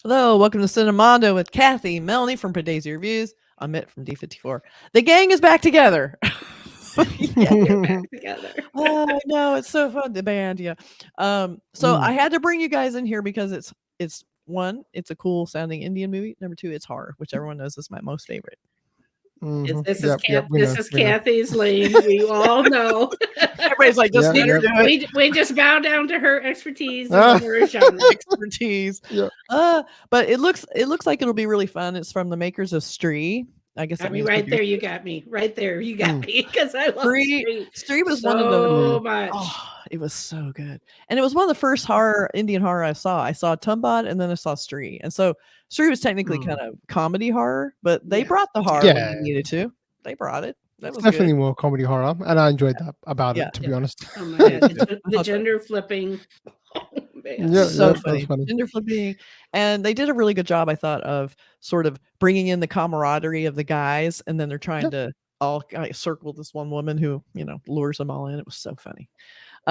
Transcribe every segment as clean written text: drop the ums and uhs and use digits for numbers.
Hello, welcome to Cinemondo with Kathy, Melanie from Daisy Reviews, Amit from D54. The gang is back together. Yeah, they're back together. Oh, I know, it's so fun. The band, yeah. So I had to bring you guys in here because it's one, it's a cool sounding Indian movie. Number two, it's horror, which everyone knows is my most favorite. This is Kathy's lane. We all know. Everybody's like, just let her do it. We just bow down to her expertise and her genre. Expertise. But it looks like it'll be really fun. It's from the makers of Stree. I guess right there, you got me. Right there, you got me because I love Stree. Stree was so one of the much. Oh, it was so good, and it was one of the first Indian horror I saw. I saw Tumbad, and then I saw Stree, and so Stree was technically kind of comedy horror, but they brought the horror when they needed to. They brought it. That was definitely more comedy horror, and I enjoyed that about it. To be honest, oh my God. The gender flipping. So funny. Gender flipping, and they did a really good job, I thought, of sort of bringing in the camaraderie of the guys, and then they're trying to all circle this one woman who lures them all in. It was so funny.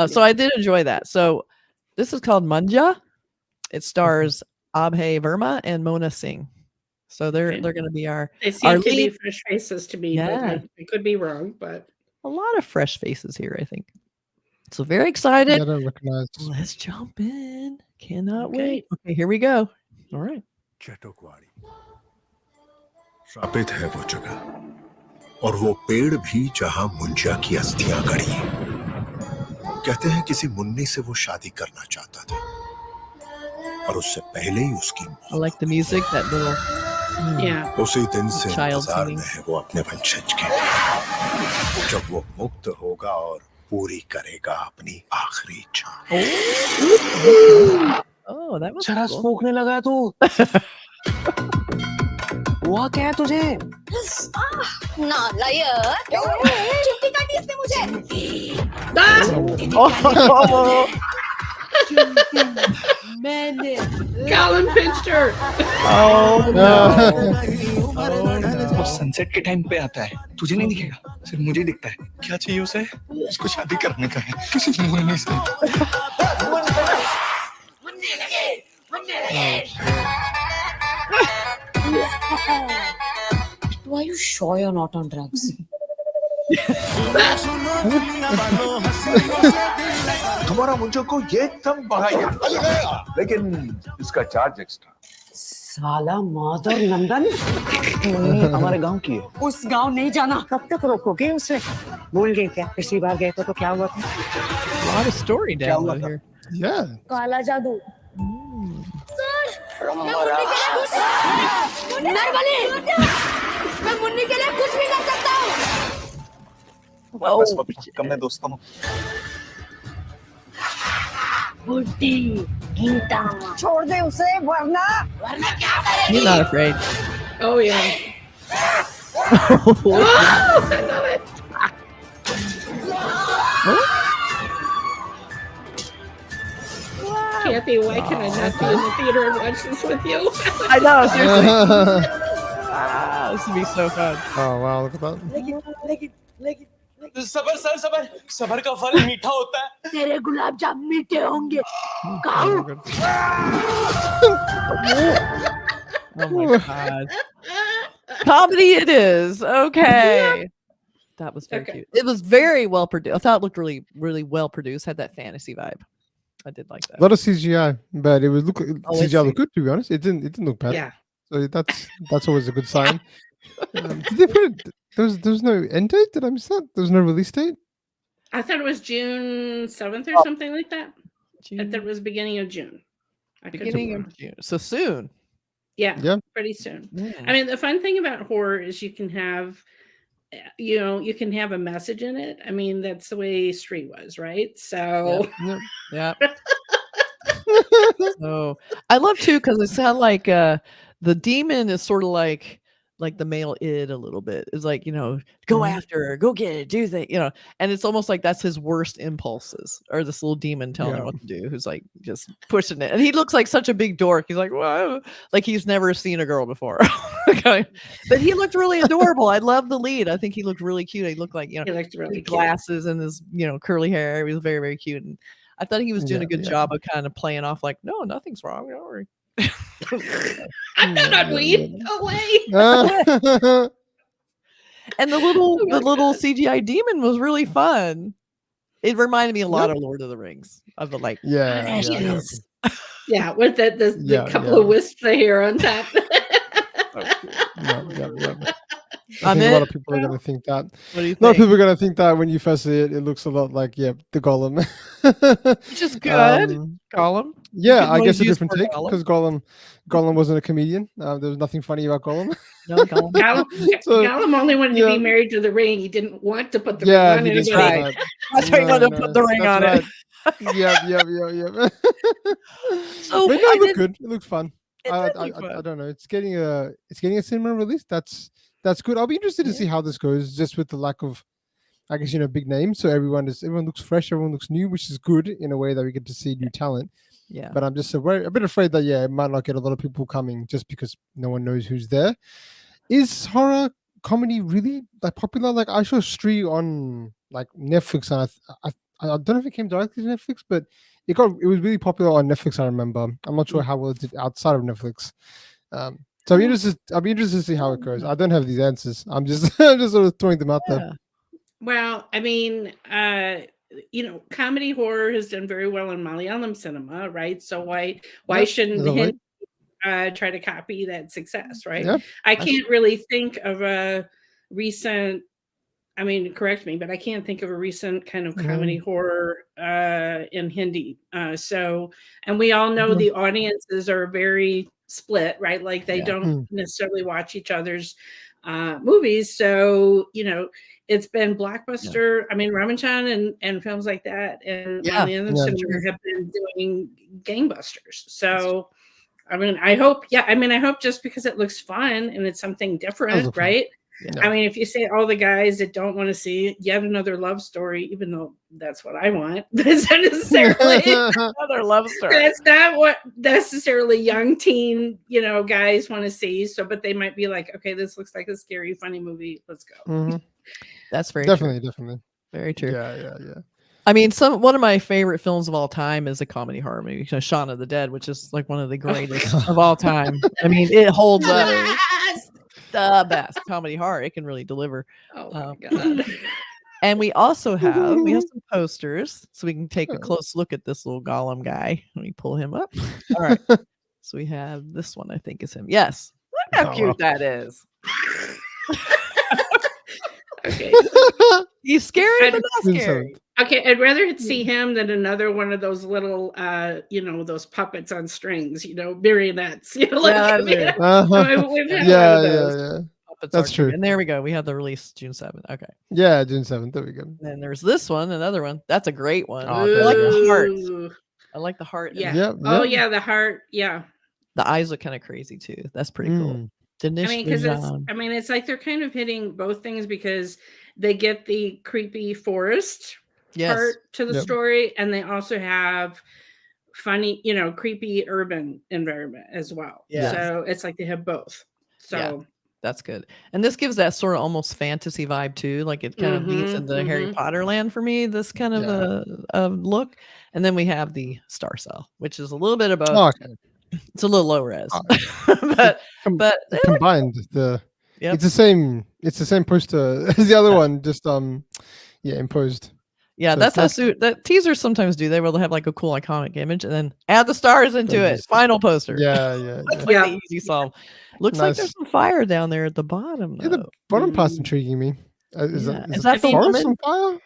So I did enjoy that. So this is called Munjya. It stars Abhay Verma and Mona Singh. So they're going to be our. They seem to be fresh faces to me. Yeah. But I could be wrong, but a lot of fresh faces here, I think. So very excited. I don't recognize. Let's jump in. Cannot wait. Okay, here we go. All right. चटोकवाड़ी श्रापित है वो जगह और वो पेड़ भी जहां मुंजिया की अस्थियां गड़ी हैं। कहते हैं किसी मुन्नी से वो शादी करना चाहता था और उससे पहले ही उसकी I like the music, that little उसी दिन से इंतजार में है वो अपने वंशज के जब वो मुक्त होगा और पूरी करेगा अपनी आखिरी इच्छा। Oh, that was चरस फूकने लगा तू। हुआ क्या है तुझे? नालायक! चुप्पी काटी इसने मुझे। मैंने Colin pinched her. Oh no! वो सनसेट के टाइम पे आता है, तुझे नहीं दिखेगा, सिर्फ मुझे दिखता है। क्या चाहिए उसे? उसको शादी करने का है, किसी मुन्नी से। Are you sure you're not on drugs? तुम्हारा मुझे को ये एकदम बढ़ाया, लेकिन इसका चार्ज एक्स्ट्रा। साला माधर नंदन हमारे गांव की है। उस गांव नहीं जाना। कब तक रोकोगे उसे? भूल गए क्या? पिछली बार गए तो क्या हुआ था? A lot of story down here. Yeah. काला जादू। मैं मुन्नी के लिए कुछ भी कर सकता हूँ। बस कम में दोस्तों। बुड्ढी, गीता, छोड़ दे उसे वरना क्या करेगी? You're not afraid. Oh yeah. Kathy, why can I not be in the theater and watch this with you? I know, seriously. This would be so fun. Oh wow, look at that. सबर sir सबर, सबर का फल मीठा होता है। तेरे गुलाब जामुन मीठे होंगे। खाओ। Oh my God. Comedy it is. Okay. That was very cute. It was very well produced. I thought it looked really, really well produced. Had that fantasy vibe. I did like that. A lot of CGI, but it was CGI looked good, to be honest. It didn't look bad. Yeah. So that's always a good sign. Did they put it? There was no end date. Did I miss that? There was no release date. I thought it was June 7th or something like that. I thought it was beginning of June. Beginning of June. So soon. Yeah. Pretty soon. Yeah. I mean, the fun thing about horror is you can have a message in it. I mean, that's the way Stree was, right? So yeah. So I love too because it sounds like the demon is sort of like the male id a little bit. It's like, go after her, go get it, do that, and it's almost like that's his worst impulses, or this little demon telling him what to do, who's like just pushing it. And he looks like such a big dork. He's like, whoa, like he's never seen a girl before. Okay. But he looked really adorable. I love the lead. I think he looked really cute. He looked like, he looked really glasses and his, curly hair. He was very, very cute. And I thought he was doing a good job of kind of playing off like, no, nothing's wrong. Don't worry. I'm not on weed. No way. And the little CGI demon was really fun. It reminded me a lot of Lord of the Rings. Of the like, Yeah, yeah, with the couple of wisps of hair on top. I think a lot of people are going to think that. What do you think? A lot of people are going to think that when you first see it, it looks a lot like the Golem. Which is good. Gollum. Yeah, I guess a different take because Gollum wasn't a comedian. There was nothing funny about Gollum. No, Gollum. Gollum only wanted to be married to the ring. He didn't want to put the ring on anybody. That's right. No, don't put the ring on it. Yep. So but no, it looked good. It looked fun. I fun. don't know. It's getting a cinema release. That's good. I'll be interested to see how this goes, just with the lack of, I guess, big names. So everyone looks fresh, everyone looks new, which is good in a way that we get to see new talent. Yeah. But I'm just a bit afraid that it might not get a lot of people coming just because no one knows who's there. Is horror comedy really like popular? Like I saw Stree on like Netflix, and I don't know if it came directly to Netflix, but it was really popular on Netflix. I remember. I'm not sure how well it did outside of Netflix. So I'll be interested to see how it goes. I don't have these answers. I'm just sort of throwing them out there. Well, I mean, comedy horror has done very well in Malayalam cinema, right? So why shouldn't Hindi try to copy that success, right? Yeah, I can't really think of a recent. I mean, correct me, but I can't think of a recent kind of comedy horror in Hindi. And we all know the audiences are very split, right? Like they don't necessarily watch each other's movies. So, it's been blockbuster. I mean, Ramachan and films like that and Malayalam cinema have been doing gangbusters. So, I mean, I hope just because it looks fun and it's something different, right? Yeah. I mean, if you say all the guys that don't want to see yet another love story, even though that's what I want, that's not necessarily another love story. That's not what necessarily young teen, guys want to see. So, but they might be like, okay, this looks like a scary, funny movie. Let's go. Mm-hmm. That's very definitely. Very true. Yeah. I mean, one of my favorite films of all time is a comedy horror movie, Shaun of the Dead, which is like one of the greatest of all time. I mean, it holds up. The best comedy horror. It can really deliver. Oh my God. And we also have some posters, so we can take a close look at this little Gollum guy. Let me pull him up. All right. So we have this one, I think is him. Yes. Look how cute that is. Okay. He's scary, but not scary. Okay, I'd rather see him than another one of those little, those puppets on strings, marionettes. Yeah. That's true. And there we go. We have the release June 7th. Okay. Yeah, June 7th. There we go. And there's this one, another one. That's a great one. Oh, I like the heart. I like the heart. Yeah. Oh yeah, the heart. Yeah. The eyes look kind of crazy too. That's pretty cool. Dinesh Vijan. It's like they're kind of hitting both things because they get the creepy forest part to the story, and they also have funny, creepy urban environment as well. Yeah. So it's like they have both. So that's good. And this gives that sort of almost fantasy vibe too. Like it kind of beats into Harry Potter land for me, this kind of a look. And then we have the Star Cell, which is a little bit above. Oh, okay. It's a little low res. but combined it's the same poster as the other one, just imposed. Yeah, so that's how that teasers sometimes do. They will have like a cool iconic image and then add the stars into it. Final poster. Yeah. That's like the easy solve. Looks like there's some fire down there at the bottom. Yeah, the bottom part's intriguing me. Is that the forest on fire?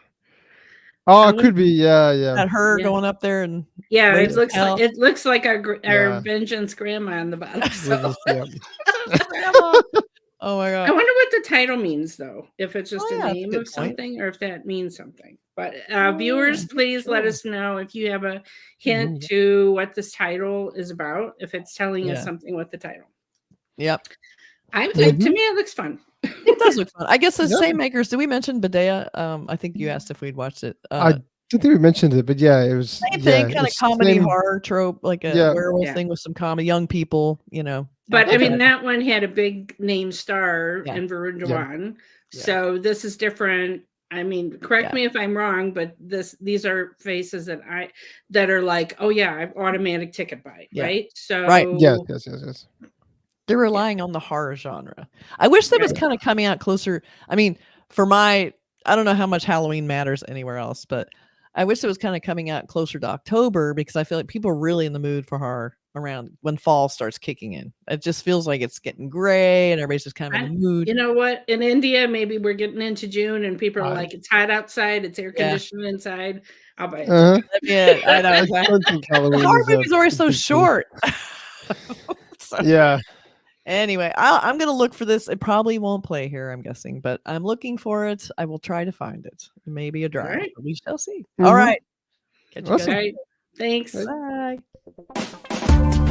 Oh, it could be. Yeah. That her going up there and it looks like our vengeance grandma on the bottom. So. Oh my God. I wonder what the title means though. If it's just a name of something or if that means something. But viewers, please let us know if you have a hint to what this title is about. If it's telling us something with the title. Yep. To me, it looks fun. It does look fun. I guess the same makers. Did we mention Badea? I think you asked if we'd watched it. I don't think we mentioned it, but it was same thing, kind of comedy horror trope, like a werewolf thing with some comedy, young people, But I mean, that one had a big name star in Varun Dhawan. So this is different. I mean, correct me if I'm wrong, but these are faces that are like, oh yeah, I've automatic ticket buy, right? So Yes. They're relying on the horror genre. I wish that was kind of coming out closer. I mean, I don't know how much Halloween matters anywhere else, but I wish it was kind of coming out closer to October because I feel like people are really in the mood for horror around when fall starts kicking in. It just feels like it's getting gray and everybody's just kind of in the mood. You know what? In India, maybe we're getting into June and people are like, it's hot outside, it's air conditioned inside. I'll buy it. I know. Exactly. I don't think Halloween horror is movies are always so short. So, yeah. Anyway, I'm going to look for this. It probably won't play here, I'm guessing, but I'm looking for it. I will try to find it. Maybe a drive. Right. We shall see. Mhm. All right. Catch you Awesome. guys. Right. Thanks. Bye.